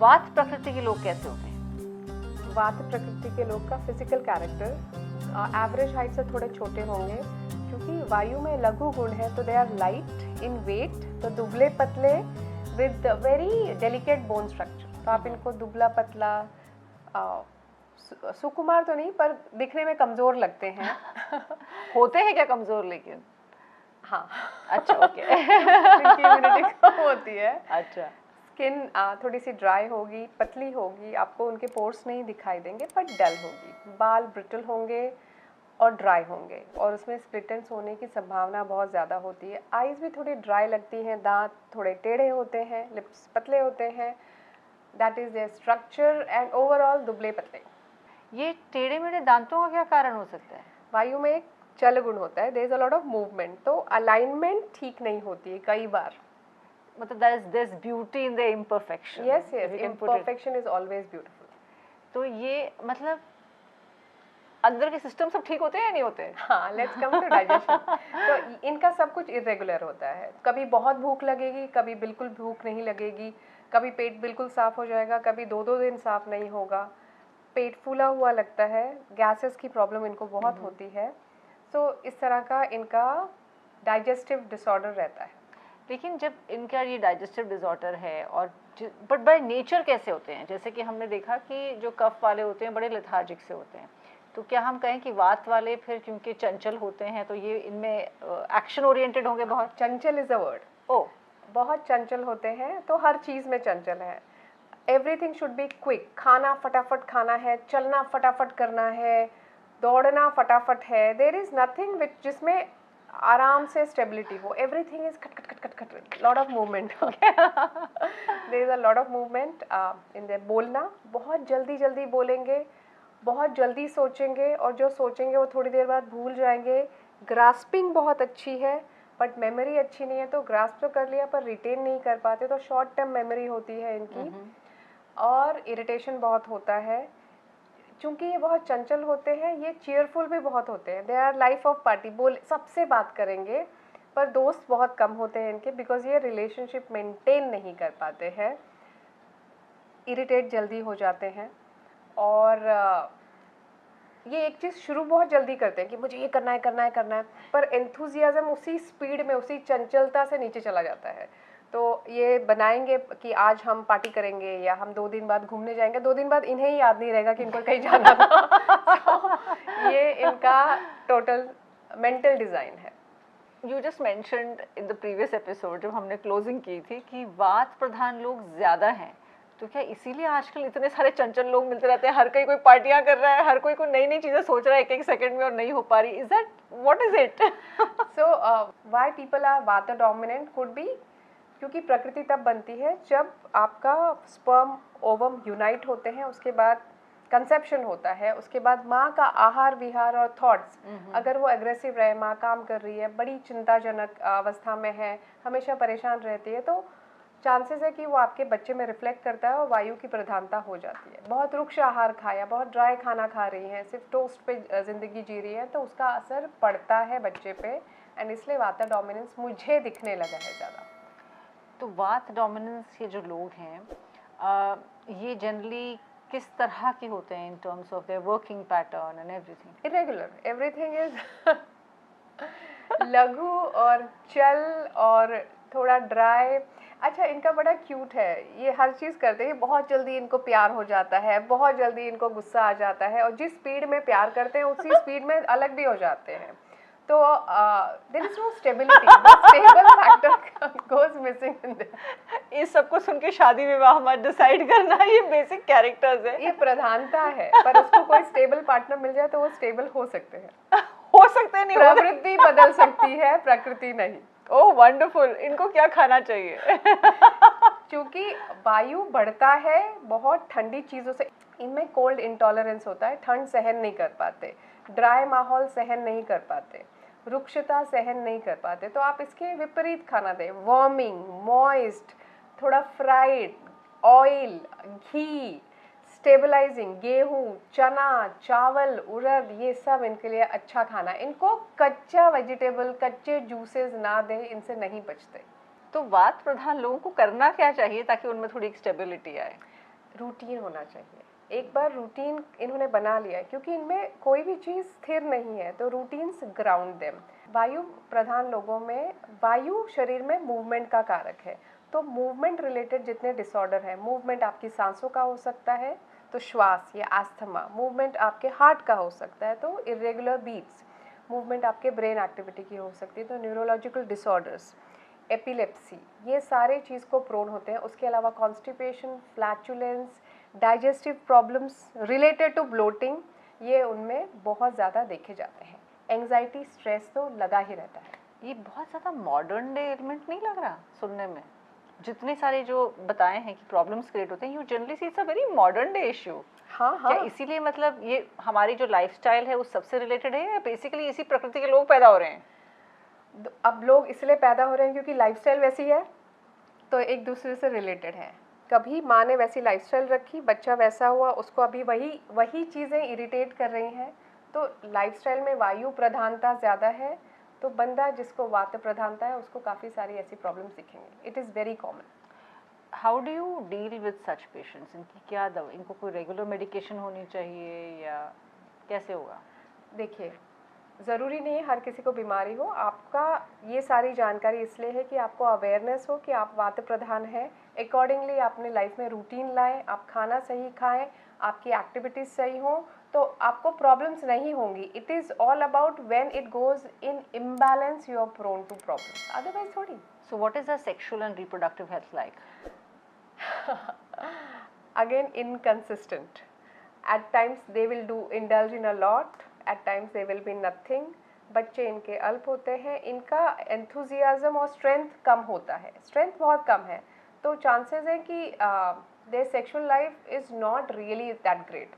वात प्रकृति के लोग कैसे होते हैं? वात प्रकृति के लोग का फिजिकल कैरेक्टर एवरेज हाइट से थोड़े छोटे होंगे, क्योंकि वायु में लघु गुण है तो they are light in weight, तो दुबले पतले with very delicate bone structure. तो आप इनको दुबला पतला, सुकुमार तो नहीं पर दिखने में कमजोर लगते हैं। होते हैं क्या कमजोर लेकिन? हाँ। अच्छा, ओके। इनकी इम्यूनिटी कम होती है। अच्छा। स्किन थोड़ी सी ड्राई होगी, पतली होगी, आपको उनके पोर्स नहीं दिखाई देंगे पर डल होगी। बाल ब्रिटल होंगे और ड्राई होंगे और उसमें स्प्लिट एंड्स होने की संभावना बहुत ज़्यादा होती है। आईज भी थोड़ी ड्राई लगती हैं, दांत थोड़े टेढ़े होते हैं, लिप्स पतले होते हैं। That is there structure and overall दुबले पतले। ये टेढ़े मेढ़े दांतों का क्या कारण हो सकता है? वायु में एक चल गुण होता है, there is a lot of movement, तो अलाइनमेंट ठीक नहीं होती है कई बार। मतलब there's beauty in the imperfection. Yes, if you can put it. imperfection is always beautiful. तो ये मतलब अंदर के सिस्टम सब ठीक होते हैं या नहीं होते? हाँ, लेट्स कम टू डाइजेशन। तो इनका सब कुछ इरेगुलर होता है, कभी बहुत भूख लगेगी, कभी बिल्कुल भूख नहीं लगेगी, कभी पेट बिल्कुल साफ हो जाएगा, कभी 2-2 दिन साफ नहीं होगा, पेट फूला हुआ लगता है, गैसेस की प्रॉब्लम इनको बहुत होती है। सो इस तरह का इनका डाइजेस्टिव डिसऑर्डर रहता है। लेकिन जब इनका ये डाइजेस्टिव डिसऑर्डर है और बट बाय नेचर कैसे होते हैं? जैसे कि हमने देखा कि जो कफ वाले होते हैं बड़े लेथार्जिक से होते हैं, तो क्या हम कहें कि वात वाले फिर क्योंकि चंचल होते हैं तो ये इनमें एक्शन ओरिएंटेड होंगे बहुत? चंचल इज अ वर्ड। ओह, बहुत चंचल होते हैं, तो हर चीज़ में चंचल है। एवरीथिंग शुड बी क्विक, खाना फटाफट खाना है, चलना फटाफट करना है, दौड़ना फटाफट है। देयर इज नथिंग विच जिसमें आराम से स्टेबिलिटी हो। एवरीथिंग इज खट खट खट खट खट, lot of movement. There is a lot of movement in there. बोलना बहुत जल्दी जल्दी बोलेंगे, बहुत जल्दी सोचेंगे और जो सोचेंगे वो थोड़ी देर बाद भूल जाएंगे। ग्रास्पिंग बहुत अच्छी है बट मेमोरी अच्छी नहीं है, तो ग्रास्प तो कर लिया पर रिटेन नहीं कर पाते, तो शॉर्ट टर्म मेमोरी होती है इनकी। और इरिटेशन बहुत होता है। चूंकि ये बहुत चंचल होते हैं, ये चीयरफुल भी बहुत होते हैं। They our life of party, बोल सबसे बात करेंगे, पर दोस्त बहुत कम होते हैं इनके, बिकॉज ये रिलेशनशिप मेंटेन नहीं कर पाते हैं, इरिटेट जल्दी हो जाते हैं। और ये एक चीज़ शुरू बहुत जल्दी करते हैं कि मुझे ये करना है करना है करना है, पर एंथुजियाज्म उसी स्पीड में, उसी चंचलता से नीचे चला जाता है। तो ये बनाएंगे कि आज हम पार्टी करेंगे या हम 2 दिन बाद घूमने जाएंगे, 2 दिन बाद इन्हें ही याद नहीं रहेगा कि इनको कहीं जाना था। तो ये इनका टोटल मेंटल डिज़ाइन है। You just mentioned in the previous episode जब हमने क्लोजिंग की थी कि वात प्रधान लोग ज़्यादा हैं, तो क्या इसीलिए आजकल इतने सारे चंचल लोग मिलते रहते हैं? हर कोई पार्टियां कर रहा है, हर कोई नई नई चीज़ें सोच रहा है एक सेकंड में और नहीं हो पा रही। Is that what is it? So why people are water dominant could be, क्योंकि प्रकृति तब बनती है जब आपका स्पर्म ओवम यूनाइट होते हैं, उसके बाद कंसेप्शन होता है, उसके बाद माँ का आहार विहार और थॉट्स अगर वो एग्रेसिव रहे, माँ काम कर रही है, बड़ी चिंताजनक अवस्था में है, हमेशा परेशान रहती है, तो चांसेस है कि वो आपके बच्चे में रिफ्लेक्ट करता है और वायु की प्रधानता हो जाती है। बहुत रुक्ष आहार खाया, बहुत ड्राई खाना खा रही हैं, सिर्फ टोस्ट पे ज़िंदगी जी रही है, तो उसका असर पड़ता है बच्चे पे, एंड इसलिए वाटर डोमिनेंस मुझे दिखने लगा है ज़्यादा। तो वात डोमिनेंस ये जो लोग हैं ये जनरली किस तरह के होते हैं in terms of their working pattern and everything? Irregular, everything is लघु और चल और थोड़ा ड्राई। अच्छा, इनका बड़ा क्यूट है, ये हर चीज़ करते हैं, बहुत जल्दी इनको प्यार हो जाता है, बहुत जल्दी इनको गुस्सा आ जाता है, और जिस स्पीड में प्यार करते हैं उसी स्पीड में अलग भी हो जाते हैं। तो there is no stability, stable factor goes missing in this. इस सबको सुन के शादी विवाह मत डिसाइड करना, ये बेसिक कैरेक्टर्स है, ये प्रधानता है, पर उसको कोई स्टेबल पार्टनर मिल जाए तो वो स्टेबल हो सकते हैं। हो सकते हैं, नहीं प्रवृत्ति बदल सकती है, प्रकृति नहीं। ओह वंडरफुल। इनको क्या खाना चाहिए? क्योंकि वायु बढ़ता है बहुत ठंडी चीज़ों से, इनमें कोल्ड इंटॉलरेंस होता है, ठंड सहन नहीं कर पाते, ड्राई माहौल सहन नहीं कर पाते, रुक्षता सहन नहीं कर पाते, तो आप इसके विपरीत खाना दें, वार्मिंग, मॉइस्ट, थोड़ा फ्राइड, ऑयल, घी, स्टेबलाइजिंग, गेहूँ, चना, चावल, उड़द, ये सब इनके लिए अच्छा खाना। इनको कच्चा वेजिटेबल, कच्चे जूसेस ना दें, इनसे नहीं बचते। तो वात प्रधान लोगों को करना क्या चाहिए ताकि उनमें थोड़ी स्टेबिलिटी आए? रूटीन होना चाहिए। एक बार रूटीन इन्होंने बना लिया है, क्योंकि इनमें कोई भी चीज़ स्थिर नहीं है, तो रूटीन्स ग्राउंड देम। वायु प्रधान लोगों में वायु शरीर में मूवमेंट का कारक है, तो मूवमेंट रिलेटेड जितने डिसऑर्डर है, मूवमेंट आपकी सांसों का हो सकता है तो श्वास या आस्थमा, मूवमेंट आपके हार्ट का हो सकता है तो इरेगुलर बीट्स, मूवमेंट आपके ब्रेन एक्टिविटी की हो सकती है तो न्यूरोलॉजिकल डिसऑर्डर्स, एपिलेप्सी, ये सारे चीज़ को प्रोन होते हैं। उसके अलावा constipation, flatulence, digestive problems related to bloating, ये उनमें बहुत ज़्यादा देखे जाते हैं। एंग्जाइटी, स्ट्रेस तो लगा ही रहता है। ये बहुत ज़्यादा मॉडर्न डे एलिमेंट नहीं लग रहा सुनने में? जितने सारे जो बताए हैं कि प्रॉब्लम्स क्रिएट होते हैं, you generally see it's a very modern day issue. हाँ क्या इसीलिए मतलब ये हमारी जो लाइफस्टाइल है उस सबसे रिलेटेड है, या बेसिकली इसी प्रकृति के लोग पैदा हो रहे हैं? अब लोग इसलिए पैदा हो रहे हैं क्योंकि लाइफस्टाइल वैसी है, तो एक दूसरे से रिलेटेड है। कभी माँ ने वैसी लाइफस्टाइल रखी, बच्चा वैसा हुआ, उसको अभी वही चीज़ें इरिटेट कर रही हैं, तो लाइफस्टाइल में वायु प्रधानता ज़्यादा है, तो बंदा जिसको वात प्रधानता है उसको काफ़ी सारी ऐसी प्रॉब्लम्स दिखेंगी। It is very common. How do you deal with such patients? इनकी क्या दवा, इनको कोई रेगुलर मेडिकेशन होनी चाहिए या कैसे होगा? देखिए, ज़रूरी नहीं है हर किसी को बीमारी हो। आपका ये सारी जानकारी इसलिए है कि आपको अवेयरनेस हो कि आप वात प्रधान हैं। अकॉर्डिंगली अपने लाइफ में रूटीन लाएं, आप खाना सही खाएं, आपकी एक्टिविटीज़ सही हों, तो आपको प्रॉब्लम्स नहीं होंगी। It is all about when it goes in imbalance you are prone to problems, otherwise थोड़ी। So what is the sexual and reproductive health like? Again, inconsistent. At times they will indulge in a lot, at times they will be nothing. बच्चे इनके अल्प होते हैं, इनका enthusiasm और strength कम होता है, स्ट्रेंथ बहुत कम है, तो चांसेस है कि their sexual life is not really that great.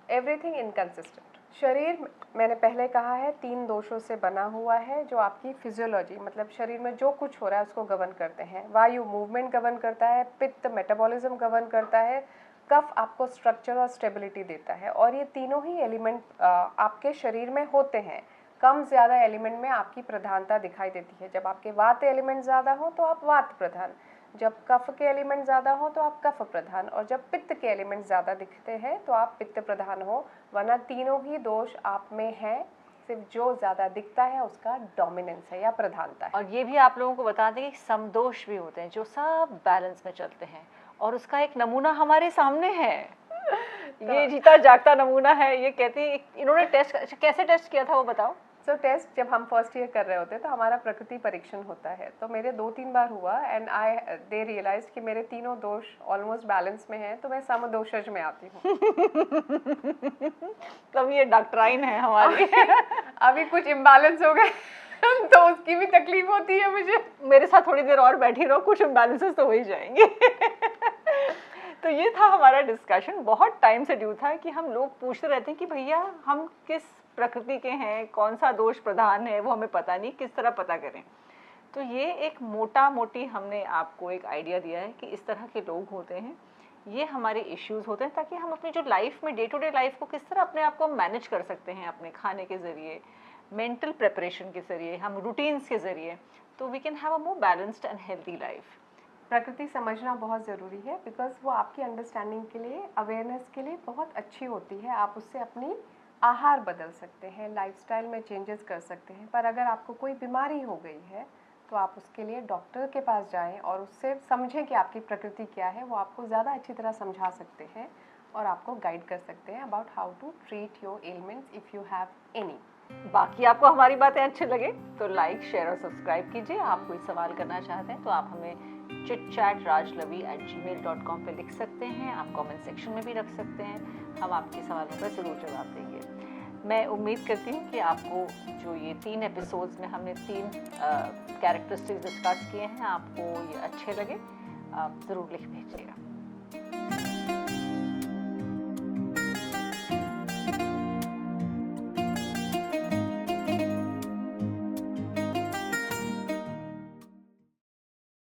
Everything inconsistent. शरीर मैंने पहले कहा है 3 दोषों से बना हुआ है, जो आपकी फिजियोलॉजी मतलब शरीर में जो कुछ हो रहा है उसको गवर्न करते हैं। वायु मूवमेंट गवर्न करता है, पित्त मेटाबॉलिज्म गवर्न करता है, कफ आपको स्ट्रक्चर और स्टेबिलिटी देता है, और ये तीनों ही एलिमेंट आपके शरीर में होते हैं। कम ज़्यादा एलिमेंट में आपकी प्रधानता दिखाई देती है। जब आपके वात एलिमेंट ज़्यादा हो तो आप वात प्रधान, जब कफ के एलिमेंट ज़्यादा हो तो आप कफ प्रधान, और जब पित्त के एलिमेंट ज़्यादा दिखते हैं तो आप पित्त प्रधान हो। वरना तीनों ही दोष आप में हैं, सिर्फ जो ज़्यादा दिखता है उसका डोमिनेंस है या प्रधानता है। और ये भी आप लोगों को बता दें कि समदोष भी होते हैं जो सब बैलेंस में चलते हैं, और उसका एक नमूना हमारे सामने है। ये जीता जागता नमूना है। ये कहते हैं, इन्होंने टेस्ट कैसे टेस्ट किया था वो बताओ? सो टेस्ट जब हम फर्स्ट ईयर कर रहे होते हैं तो हमारा प्रकृति परीक्षण होता है, तो मेरे 2-3 बार हुआ, एंड दे रियलाइज कि मेरे तीनों दोष ऑलमोस्ट बैलेंस में हैं, तो मैं समदोषज में आती हूँ। तब ये डॉक्टराइन है हमारी। अभी कुछ इम्बैलेंस हो गए तो उसकी भी तकलीफ होती है मुझे। मेरे साथ थोड़ी देर और बैठी रहो, कुछ इम्बैलेंसेस तो हो ही जाएंगे। तो ये था हमारा डिस्कशन। बहुत टाइम से ड्यू था कि हम लोग पूछते रहते हैं कि भैया हम किस प्रकृति के हैं, कौन सा दोष प्रधान है, वो हमें पता नहीं, किस तरह पता करें। तो ये एक मोटा मोटी हमने आपको एक आइडिया दिया है कि इस तरह के लोग होते हैं, ये हमारे इश्यूज होते हैं, ताकि हम अपनी जो लाइफ में डे टू डे लाइफ को किस तरह अपने आप को मैनेज कर सकते हैं, अपने खाने के ज़रिए, मेंटल प्रिपरेशन के ज़रिए, हम रूटीन्स के ज़रिए, तो we can have a more balanced and healthy life. प्रकृति समझना बहुत ज़रूरी है, बिकॉज वो आपकी अंडरस्टैंडिंग के लिए, अवेयरनेस के लिए बहुत अच्छी होती है। आप उससे अपनी आहार बदल सकते हैं, लाइफस्टाइल में चेंजेस कर सकते हैं, पर अगर आपको कोई बीमारी हो गई है तो आप उसके लिए डॉक्टर के पास जाएं और उससे समझें कि आपकी प्रकृति क्या है। वो आपको ज़्यादा अच्छी तरह समझा सकते हैं और आपको गाइड कर सकते हैं about how to treat your elements if you have any. बाकी आपको हमारी बातें अच्छे लगे तो लाइक, शेयर और सब्सक्राइब कीजिए। आप कोई सवाल करना चाहते हैं तो आप हमें chitchatrajlavi@gmail.com पे लिख सकते हैं। आप कमेंट सेक्शन में भी रख सकते हैं, हम आपके सवालों का ज़रूर जवाब देंगे। मैं उम्मीद करती हूँ कि आपको जो ये 3 एपिसोड्स में हमने 3 कैरेक्टरिस्टिक्स डिस्कस किए हैं, आपको ये अच्छे लगे। आप ज़रूर लिख भेजिएगा।